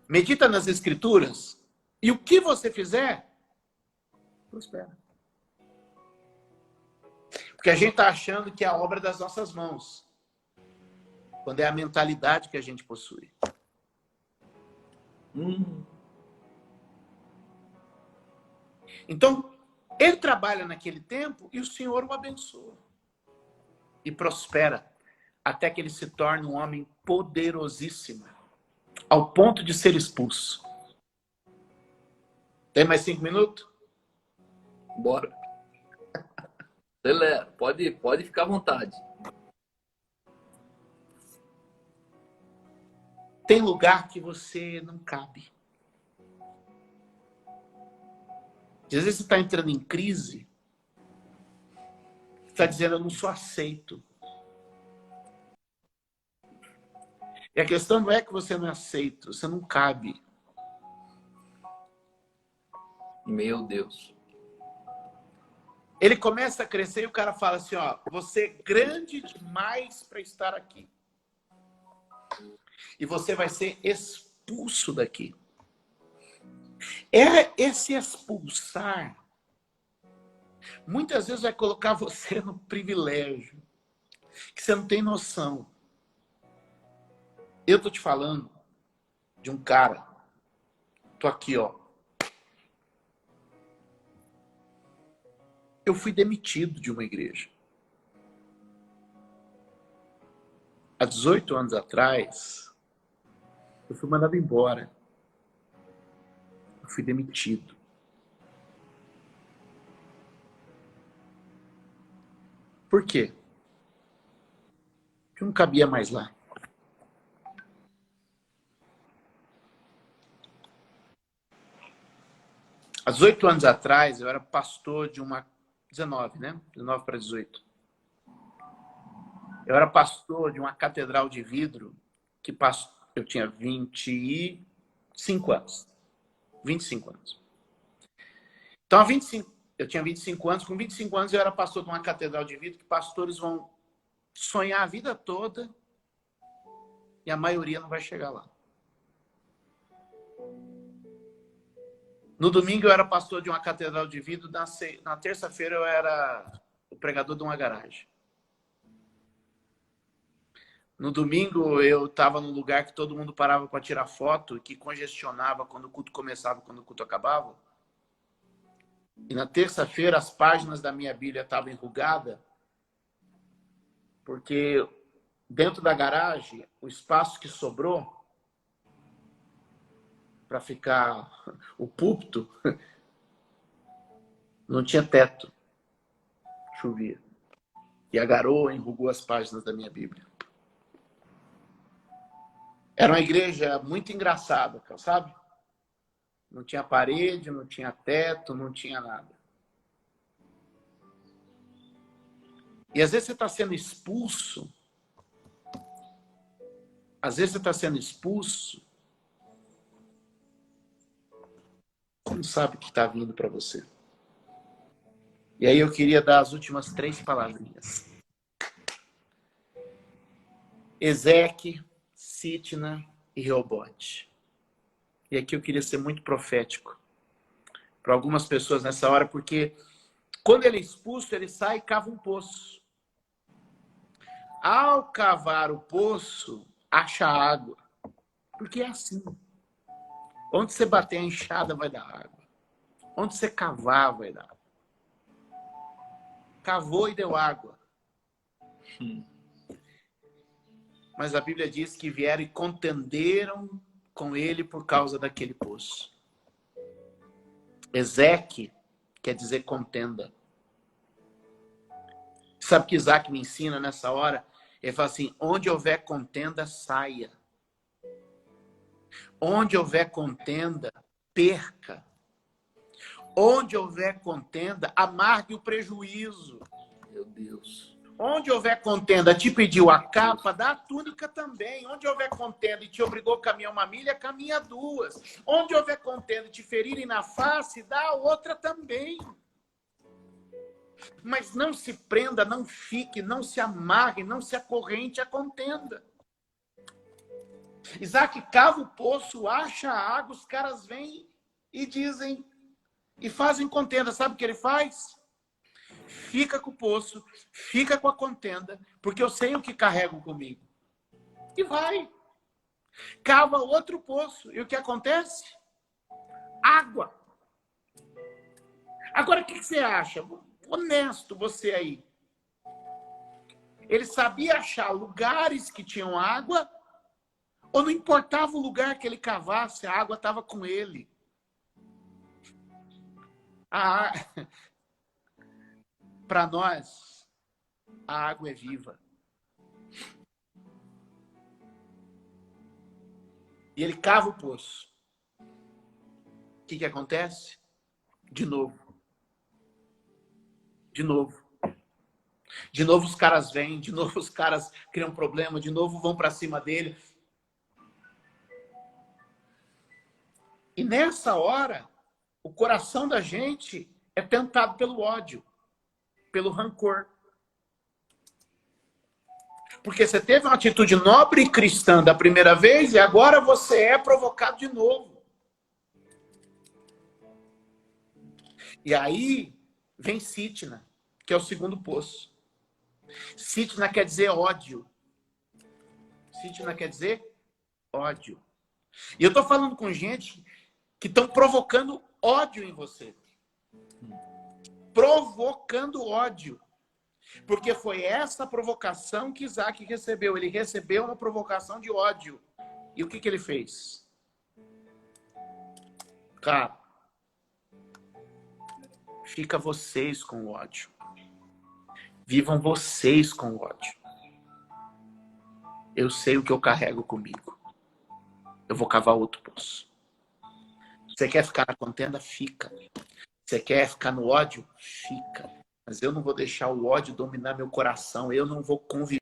Medita nas escrituras e o que você fizer, prospera. Porque a gente está achando que é a obra das nossas mãos. Quando é a mentalidade que a gente possui. Então, ele trabalha naquele tempo e o Senhor o abençoa. E prospera até que ele se torne um homem poderosíssimo. Ao ponto de ser expulso. Tem mais 5 minutos? Bora. Acelera. Pode ficar à vontade. Tem lugar que você não cabe. Às vezes você está entrando em crise. Você está dizendo, eu não sou aceito. E a questão não é que você não é aceito. Você não cabe. Meu Deus. Ele começa a crescer e o cara fala assim, ó, você é grande demais para estar aqui. E você vai ser expulso daqui. Esse expulsar, muitas vezes vai colocar você no privilégio, que você não tem noção. Eu tô te falando de um cara, tô aqui, ó. Eu fui demitido de uma igreja. Há 18 anos atrás, eu fui mandado embora. Eu fui demitido. Por quê? Porque eu não cabia mais lá. Há 18 anos atrás, eu era pastor de uma... 19, né? 19 para 18. Eu era pastor de uma catedral de vidro que eu tinha 25 anos. 25 anos. Então, eu tinha 25 anos. Com 25 anos, eu era pastor de uma catedral de vidro que pastores vão sonhar a vida toda e a maioria não vai chegar lá. No domingo, eu era pastor de uma catedral de vidro. Na terça-feira, eu era o pregador de uma garagem. No domingo, eu estava num lugar que todo mundo parava para tirar foto, que congestionava quando o culto começava e quando o culto acabava. E na terça-feira, as páginas da minha Bíblia estavam enrugadas, porque dentro da garagem, o espaço que sobrou para ficar o púlpito, não tinha teto. Chovia. E a garoa enrugou as páginas da minha Bíblia. Era uma igreja muito engraçada, sabe? Não tinha parede, não tinha teto, não tinha nada. E às vezes você está sendo expulso. Às vezes você está sendo expulso. Você não sabe o que está vindo para você. E aí eu queria dar as últimas 3 palavrinhas. Ezeque, Sitna e Reobote. E aqui eu queria ser muito profético para algumas pessoas nessa hora, porque quando ele é expulso, ele sai e cava um poço. Ao cavar o poço, acha água. Porque é assim. Onde você bater a enxada, vai dar água. Onde você cavar, vai dar água. Cavou e deu água. Mas a Bíblia diz que vieram e contenderam com ele por causa daquele poço. Ezeque quer dizer contenda. Sabe o que Isaac me ensina nessa hora? Ele fala assim, onde houver contenda, saia. Onde houver contenda, perca. Onde houver contenda, amargue o prejuízo. Meu Deus. Onde houver contenda, te pediu a capa, dá a túnica também. Onde houver contenda e te obrigou a caminhar 1 milha, caminha 2. Onde houver contenda e te ferirem na face, dá a outra também. Mas não se prenda, não fique, não se amarre, não se acorrente à contenda. Isaac cava o poço, acha a água, os caras vêm e dizem, e fazem contenda. Sabe o que ele faz? Fica com o poço, fica com a contenda, porque eu sei o que carrego comigo. E vai. Cava outro poço. E o que acontece? Água. Agora, o que você acha? Honesto você aí. Ele sabia achar lugares que tinham água, ou não importava o lugar que ele cavasse, a água estava com ele. Para nós, a água é viva. E ele cava o poço. O que acontece? De novo. De novo. De novo os caras vêm, de novo os caras criam problema, de novo vão para cima dele. E nessa hora, o coração da gente é tentado pelo ódio, pelo rancor. Porque você teve uma atitude nobre e cristã da primeira vez e agora você é provocado de novo. E aí vem Sitna, que é o segundo poço. Sitna quer dizer ódio. Sitna quer dizer ódio. E eu estou falando com gente que estão provocando ódio em você. Provocando ódio. Porque foi essa provocação que Isaac recebeu. Ele recebeu uma provocação de ódio. E o que ele fez? Cara, fica vocês com o ódio. Vivam vocês com o ódio. Eu sei o que eu carrego comigo. Eu vou cavar outro poço. Você quer ficar na contenda? Fica. Você quer ficar no ódio? Fica. Mas eu não vou deixar o ódio dominar meu coração. Eu não vou conviver.